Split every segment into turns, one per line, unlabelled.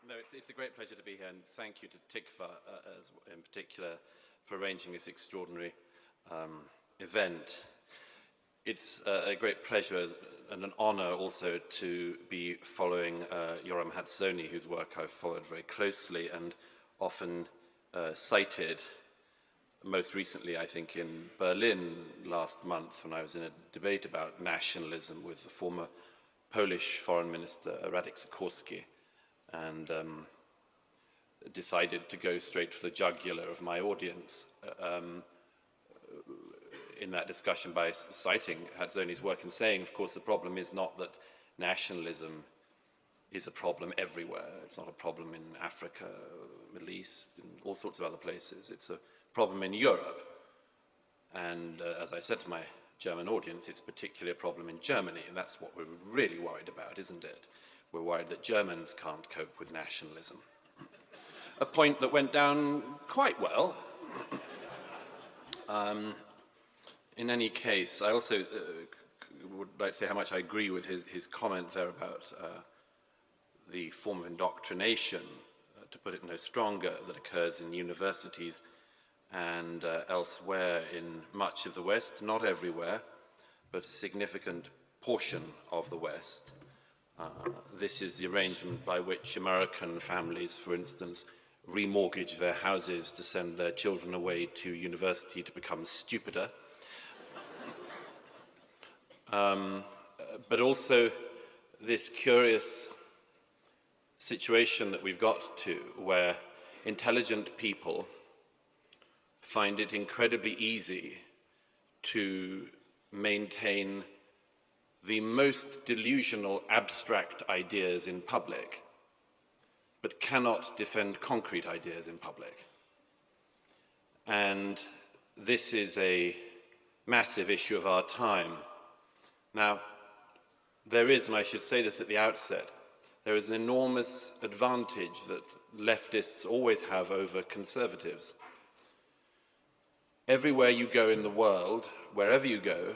No, it's a great pleasure to be here, and thank you to Tikva in particular for arranging this extraordinary event. It's a great pleasure and an honor also to be following Yoram Hatzoni, whose work I've followed very closely and often cited, most recently, I think, in Berlin last month when I was in a debate about nationalism with the former Polish Foreign Minister Radek Sikorski, and decided to go straight for the jugular of my audience in that discussion by citing Hatzoni's work and saying, of course, the problem is not that nationalism is a problem everywhere. It's not a problem in Africa, Middle East, and all sorts of other places. It's a problem in Europe. And as I said to my German audience, it's particularly a problem in Germany, and that's what we're really worried about, isn't it? We're worried that Germans can't cope with nationalism. A point that went down quite well. In any case, I also would like to say how much I agree with his comment there about the form of indoctrination, to put it no stronger, that occurs in universities and elsewhere in much of the West, not everywhere, but a significant portion of the West. This is the arrangement by which American families, for instance, remortgage their houses to send their children away to university to become stupider. But also this curious situation that we've got to where intelligent people find it incredibly easy to maintain the most delusional abstract ideas in public, but cannot defend concrete ideas in public. And this is a massive issue of our time. Now, there is, and I should say this at the outset, there is an enormous advantage that leftists always have over conservatives. Everywhere you go in the world, wherever you go,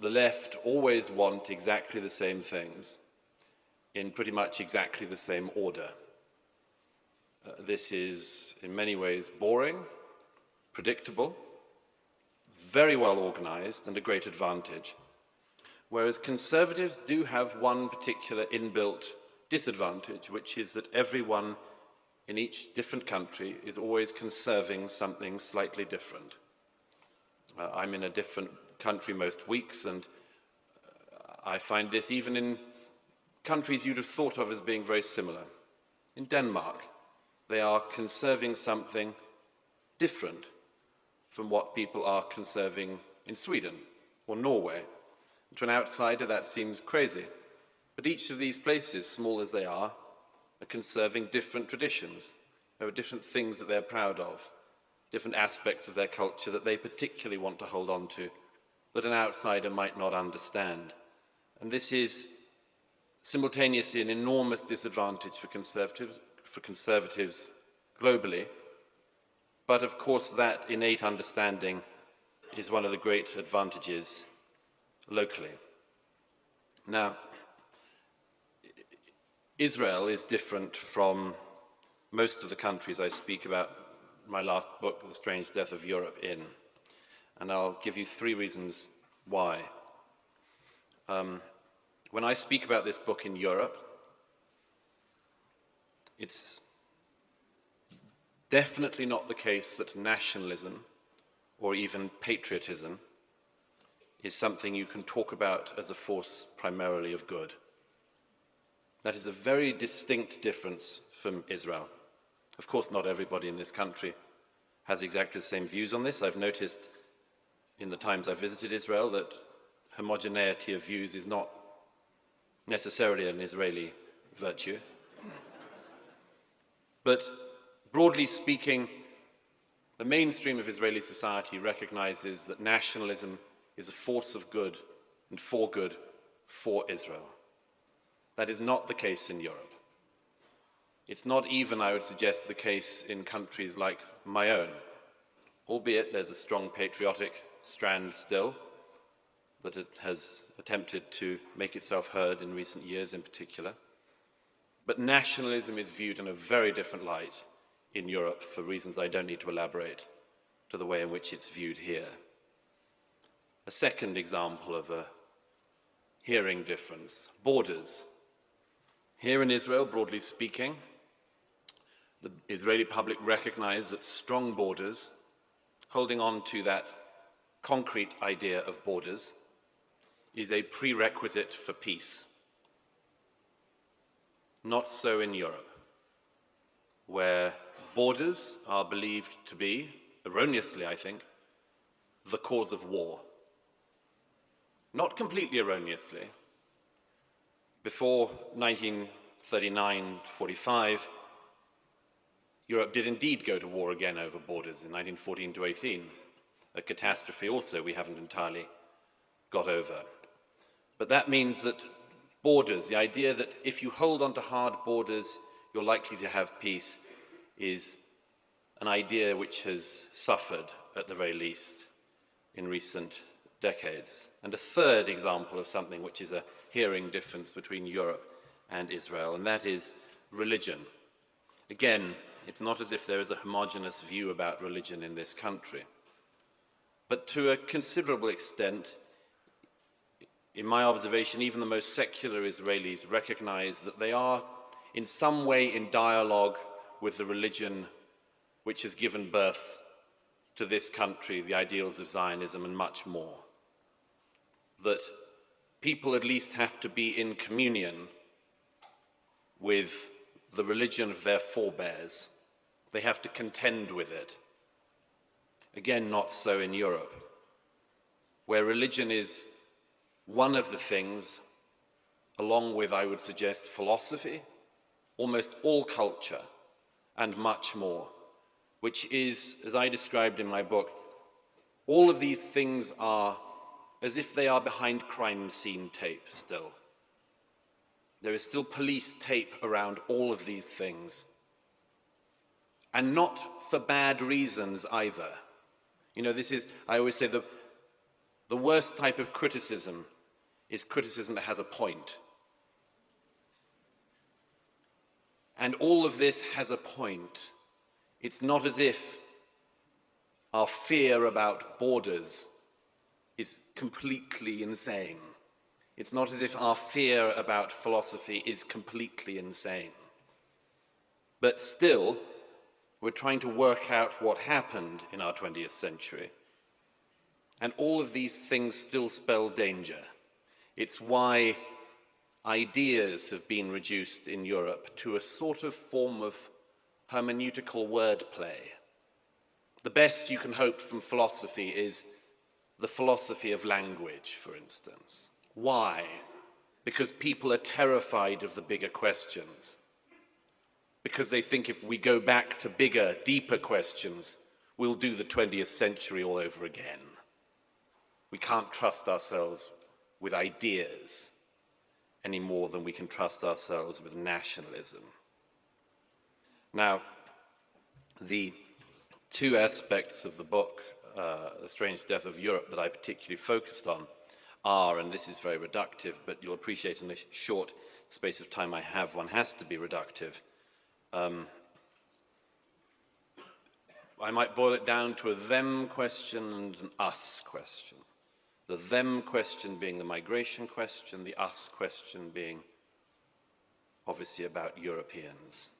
the left always want exactly the same things in pretty much exactly the same order. This is in many ways boring, predictable, very well organized, and a great advantage. Whereas conservatives do have one particular inbuilt disadvantage, which is that everyone in each different country is always conserving something slightly different. I'm in a different country most weeks, and I find this even in countries you'd have thought of as being very similar. In Denmark, they are conserving something different from what people are conserving in Sweden or Norway. To an outsider, that seems crazy. But each of these places, small as they are conserving different traditions. There are different things that they're proud of, different aspects of their culture that they particularly want to hold on to, that an outsider might not understand. And this is simultaneously an enormous disadvantage for conservatives globally. But of course, that innate understanding is one of the great advantages locally. Now, Israel is different from most of the countries I speak about in my last book, The Strange Death of Europe, in. And I'll give you 3 reasons why. When I speak about this book in Europe, it's definitely not the case that nationalism or even patriotism is something you can talk about as a force primarily of good. That is a very distinct difference from Israel. Of course, not everybody in this country has exactly the same views on this. I've noticed in the times I've visited Israel that homogeneity of views is not necessarily an Israeli virtue. But broadly speaking, the mainstream of Israeli society recognizes that nationalism is a force of good and for Israel. That is not the case in Europe. It's not even, I would suggest, the case in countries like my own, albeit there's a strong patriotic strand still that it has attempted to make itself heard in recent years in particular. But nationalism is viewed in a very different light in Europe, for reasons I don't need to elaborate, to the way in which it's viewed here. A second example of a hearing difference: borders. Here in Israel, broadly speaking, the Israeli public recognize that strong borders, holding on to that concrete idea of borders, is a prerequisite for peace. Not so in Europe, where borders are believed to be, erroneously I think, the cause of war. Not completely erroneously. Before 1939-45, Europe did indeed go to war again over borders in 1914 to 18, a catastrophe also we haven't entirely got over. But that means that borders, the idea that if you hold on to hard borders, you're likely to have peace, is an idea which has suffered, at the very least, in recent decades. And a third example of something which is a hearing difference between Europe and Israel, and that is religion. Again, it's not as if there is a homogeneous view about religion in this country. But to a considerable extent, in my observation, even the most secular Israelis recognize that they are in some way in dialogue with the religion which has given birth to this country, the ideals of Zionism, and much more. That people at least have to be in communion with the religion of their forebears. They have to contend with it. Again, not so in Europe, where religion is one of the things, along with, I would suggest, philosophy, almost all culture, and much more, which is, as I described in my book, all of these things are as if they are behind crime scene tape still. There is still police tape around all of these things. And not for bad reasons either. You know, this is, I always say, the worst type of criticism is criticism that has a point. And all of this has a point. It's not as if our fear about borders is completely insane. It's not as if our fear about philosophy is completely insane. But still, we're trying to work out what happened in our 20th century. And all of these things still spell danger. It's why ideas have been reduced in Europe to a sort of form of hermeneutical wordplay. The best you can hope from philosophy is the philosophy of language, for instance. Why? Because people are terrified of the bigger questions. Because they think if we go back to bigger, deeper questions, we'll do the 20th century all over again. We can't trust ourselves with ideas any more than we can trust ourselves with nationalism. Now, the two aspects of the book, The Strange Death of Europe, that I particularly focused on are, and this is very reductive, but you'll appreciate in the short space of time I have, one has to be reductive. I might boil it down to a them question and an us question. The them question being the migration question, the us question being obviously about Europeans.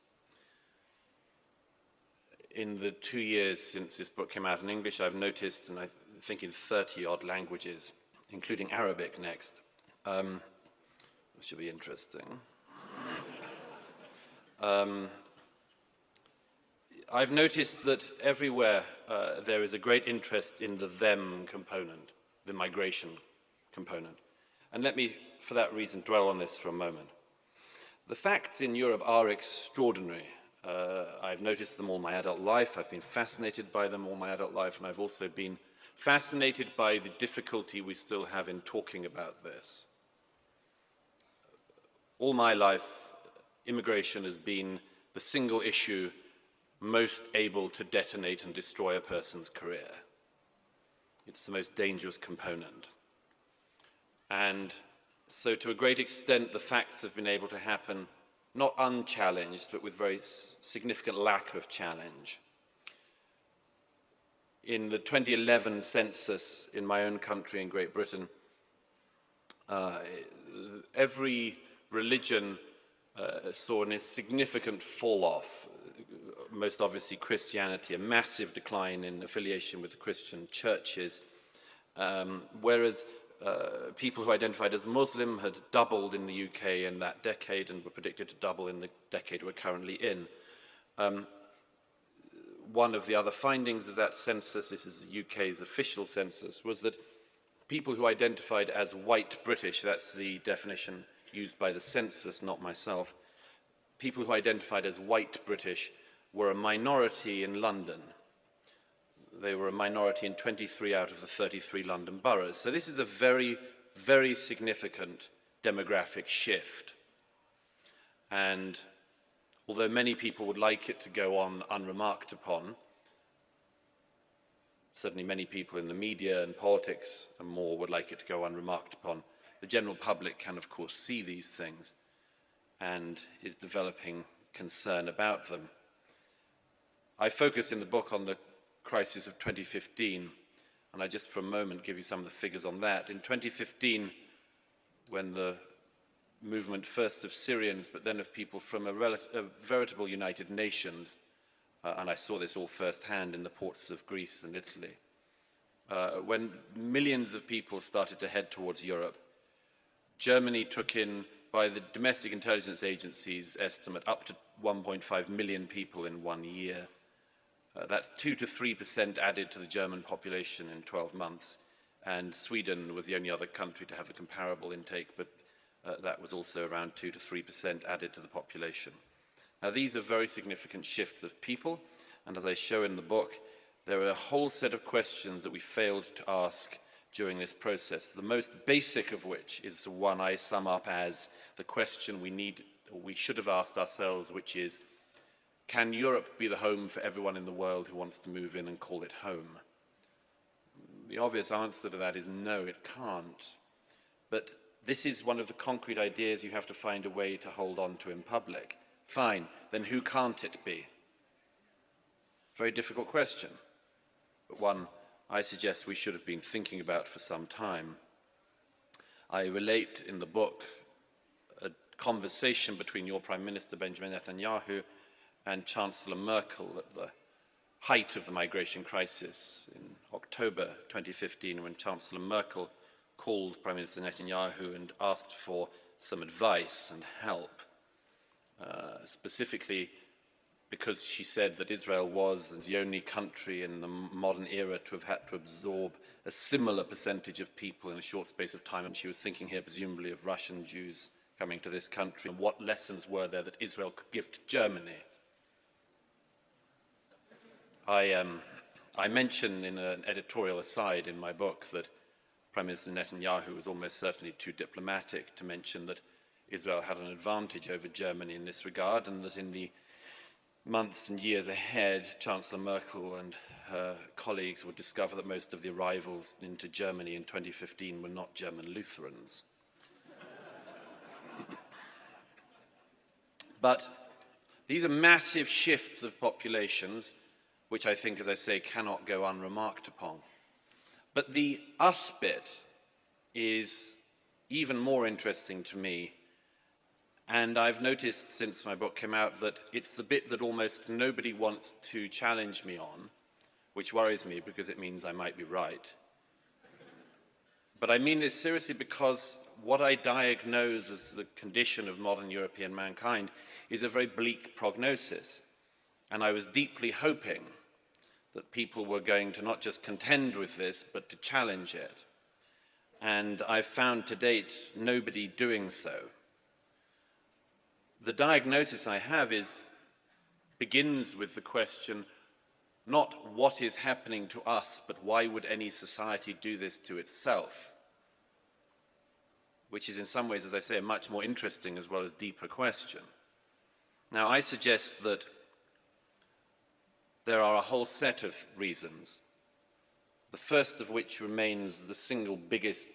In the 2 years since this book came out in English, I've noticed, and I think in 30-odd languages, including Arabic next, which should be interesting. I've noticed that everywhere there is a great interest in the them component, the migration component. And let me, for that reason, dwell on this for a moment. The facts in Europe are extraordinary. I've noticed them all my adult life. I've been fascinated by them all my adult life, and I've also been fascinated by the difficulty we still have in talking about this. All my life, immigration has been the single issue most able to detonate and destroy a person's career. It's the most dangerous component. And so to a great extent, the facts have been able to happen not unchallenged, but with very significant lack of challenge. In the 2011 census in my own country in Great Britain, every religion saw a significant fall-off, most obviously Christianity, a massive decline in affiliation with the Christian churches, whereas people who identified as Muslim had doubled in the UK in that decade and were predicted to double in the decade we're currently in. One of the other findings of that census, this is the UK's official census, was that people who identified as white British, that's the definition used by the census, not myself, people who identified as white British were a minority in London. They were a minority in 23 out of the 33 London boroughs. So this is a very, very significant demographic shift. And although many people would like it to go on unremarked upon, certainly many people in the media and politics and more would like it to go unremarked upon, the general public can, of course, see these things and is developing concern about them. I focus in the book on the crisis of 2015, and I just for a moment give you some of the figures on that. In 2015, when the movement first of Syrians, but then of people from a veritable United Nations, and I saw this all firsthand in the ports of Greece and Italy, when millions of people started to head towards Europe, Germany took in, by the domestic intelligence agencies' estimate, up to 1.5 million people in 1 year. That's 2 to 3% added to the German population in 12 months, and Sweden was the only other country to have a comparable intake, but that was also around 2 to 3% added to the population. Now, these are very significant shifts of people, and as I show in the book, there are a whole set of questions that we failed to ask during this process, the most basic of which is the one I sum up as the question we should have asked ourselves, which is, can Europe be the home for everyone in the world who wants to move in and call it home? The obvious answer to that is no, it can't. But this is one of the concrete ideas you have to find a way to hold on to in public. Fine, then who can't it be? Very difficult question, but one I suggest we should have been thinking about for some time. I relate in the book a conversation between your Prime Minister Benjamin Netanyahu and Chancellor Merkel at the height of the migration crisis in October 2015, when Chancellor Merkel called Prime Minister Netanyahu and asked for some advice and help, specifically because she said that Israel was the only country in the modern era to have had to absorb a similar percentage of people in a short space of time. And she was thinking here presumably of Russian Jews coming to this country, and what lessons were there that Israel could give to Germany. I mention in an editorial aside in my book that Prime Minister Netanyahu was almost certainly too diplomatic to mention that Israel had an advantage over Germany in this regard, and that in the months and years ahead, Chancellor Merkel and her colleagues would discover that most of the arrivals into Germany in 2015 were not German Lutherans. But these are massive shifts of populations, which I think, as I say, cannot go unremarked upon. But the us bit is even more interesting to me, and I've noticed since my book came out that it's the bit that almost nobody wants to challenge me on, which worries me because it means I might be right. But I mean this seriously because what I diagnose as the condition of modern European mankind is a very bleak prognosis. And I was deeply hoping that people were going to not just contend with this, but to challenge it. And I've found to date nobody doing so. The diagnosis I have begins with the question, not what is happening to us, but why would any society do this to itself? Which is in some ways, as I say, a much more interesting as well as deeper question. Now, I suggest that there are a whole set of reasons, the first of which remains the single biggest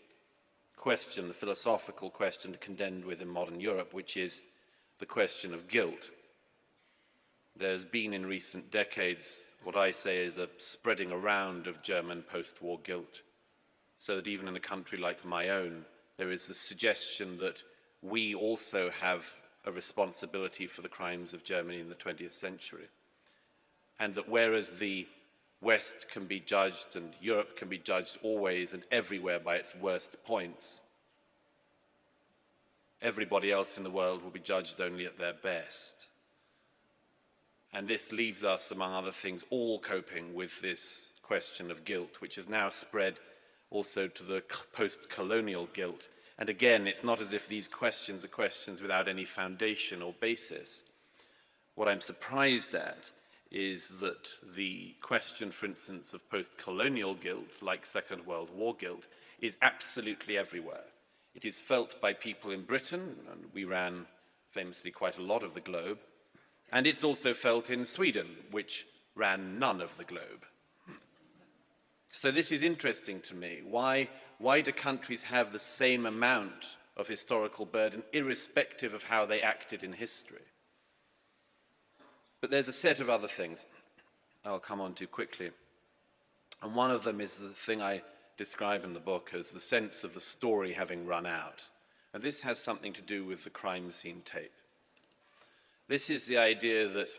question, the philosophical question to contend with in modern Europe, which is, the question of guilt. There's been in recent decades what I say is a spreading around of German post-war guilt, so that even in a country like my own, there is a suggestion that we also have a responsibility for the crimes of Germany in the 20th century. And that whereas the West can be judged and Europe can be judged always and everywhere by its worst points, everybody else in the world will be judged only at their best. And this leaves us, among other things, all coping with this question of guilt, which has now spread also to the post-colonial guilt. And again, it's not as if these questions are questions without any foundation or basis. What I'm surprised at is that the question, for instance, of post-colonial guilt, like Second World War guilt, is absolutely everywhere. It is felt by people in Britain, and we ran famously quite a lot of the globe, and it's also felt in Sweden, which ran none of the globe. So this is interesting to me. Why do countries have the same amount of historical burden, irrespective of how they acted in history? But there's a set of other things I'll come on to quickly. And one of them is the thing I describe in the book as the sense of the story having run out. And this has something to do with the crime scene tape. This is the idea that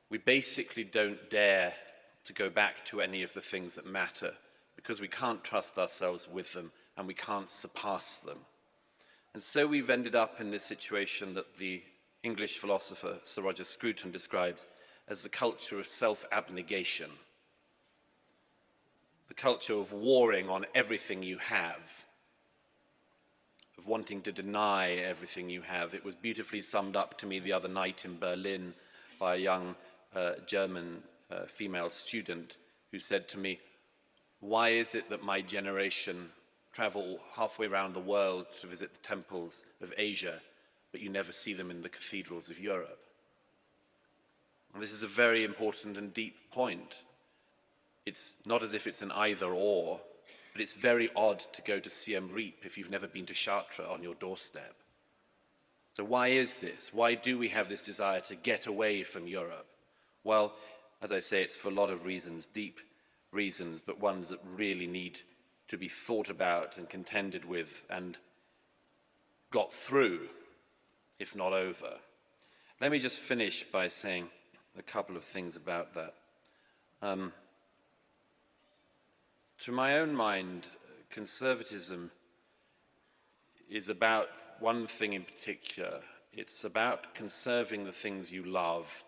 we basically don't dare to go back to any of the things that matter because we can't trust ourselves with them and we can't surpass them. And so we've ended up in this situation that the English philosopher Sir Roger Scruton describes as the culture of self-abnegation, the culture of warring on everything you have, of wanting to deny everything you have. It was beautifully summed up to me the other night in Berlin by a young German female student who said to me, "Why is it that my generation travel halfway around the world to visit the temples of Asia, but you never see them in the cathedrals of Europe?" And this is a very important and deep point. It's not as if it's an either or, but it's very odd to go to Siem Reap if you've never been to Chartres on your doorstep. So why is this? Why do we have this desire to get away from Europe? Well, as I say, it's for a lot of reasons, deep reasons, but ones that really need to be thought about and contended with and got through, if not over. Let me just finish by saying a couple of things about that. To my own mind, conservatism is about one thing in particular. It's about conserving the things you love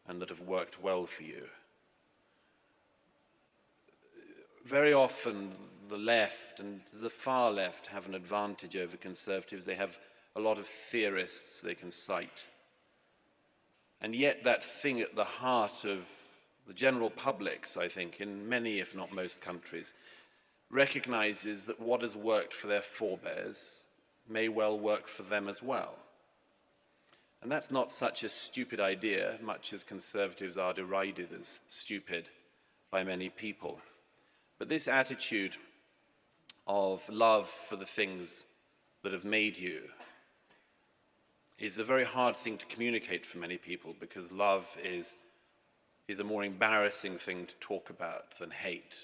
and that have worked well for you. Very often, the left and the far left have an advantage over conservatives. They have a lot of theorists they can cite. And yet that thing at the heart of the general publics, I think, in many, if not most countries, recognizes that what has worked for their forebears may well work for them as well. And that's not such a stupid idea, much as conservatives are derided as stupid by many people. But this attitude of love for the things that have made you is a very hard thing to communicate for many people, because love is a more embarrassing thing to talk about than hate.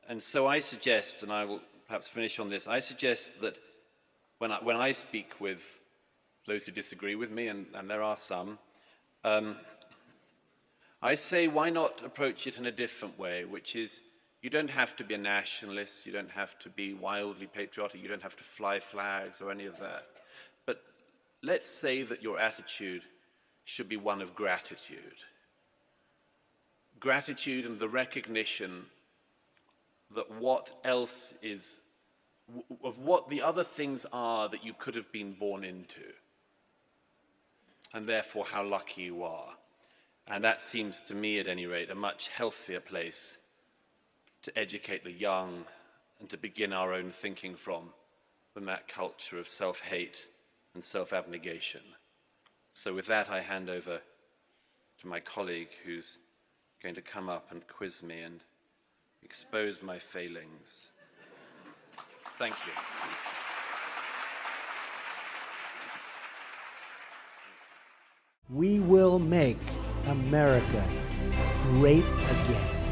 And so I suggest, and I will perhaps finish on this, I suggest that when I speak with those who disagree with me, and there are some, I say, why not approach it in a different way, which is, you don't have to be a nationalist, you don't have to be wildly patriotic, you don't have to fly flags or any of that. But let's say that your attitude should be one of gratitude. Gratitude and the recognition that what else is, of what the other things are that you could have been born into, and therefore how lucky you are. And that seems to me, at any rate, a much healthier place to educate the young and to begin our own thinking from than that culture of self-hate and self-abnegation. So with that, I hand over to my colleague who's going to come up and quiz me and expose my failings. Thank you.
We will make America great again.